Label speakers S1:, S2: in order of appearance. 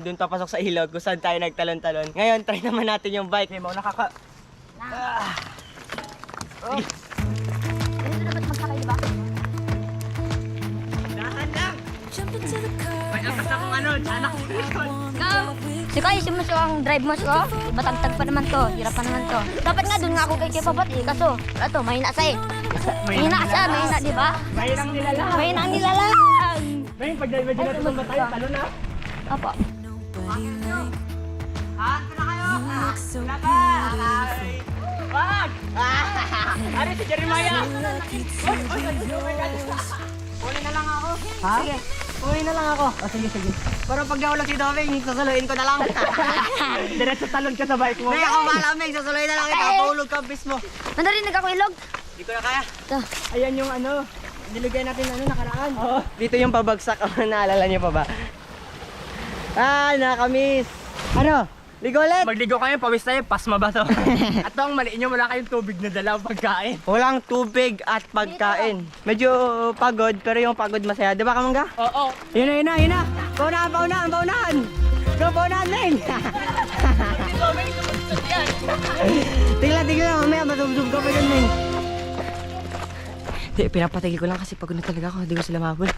S1: Doon papasok sa ilog kung saan tayo nagtalon-talon. Ngayon, try naman natin yung bike. May mauna ka.
S2: Dito dapat magsakay, diba?
S1: Dahan lang! May apas akong ano, tiyanak.
S2: Sika, isin mo ang drive mo, siko. Batagtag pa naman to, hirap pa naman to. Dapat nga doon nga ako kay Kepabat eh, kaso, ito, mahina siya eh. Mahina siya, mahina, di ba?
S1: Mahirang nilalang.
S2: Mahina ang nilalang.
S1: May pag-imagine natin kung ba tayo, talon na.
S2: Opo.
S1: Haan ko na kayo! Wala pa! Wag! Ano si Jeremiah? Uli na lang ako. Ha? Sige. Uli na lang ako. Sige, sige. Pero pag nawala si Doming, sasuluin ko na lang. Diretso talon ka sa bike mo. May ako malamig, sasuluin na lang kita. Tulog ka mismo.
S2: Nandarinig ako ilog.
S1: Hindi ko na kaya.
S2: Ito.
S1: Ayan yung ano, nilagay natin nakaraan. Oo. Dito yung pabagsak, naalala niyo pa ba? Ah, nakamiss. Ano? Ligo ulit?
S3: Magligo kayo, pawis tayo, pasma ba to? At ang maliit nyo, wala kayong tubig na dala pagkain.
S1: Walang tubig at pagkain. Medyo pagod, pero yung pagod masaya. Di ba, Kamangga?
S3: Oo.
S1: Yun na, yun na. Paunahan. Go, paunahan, men. Tigla, mamaya matubog ka pa dyan, men. Di, pinapatigil ko lang kasi pagod na talaga ako. Hindi ko sila mahabol.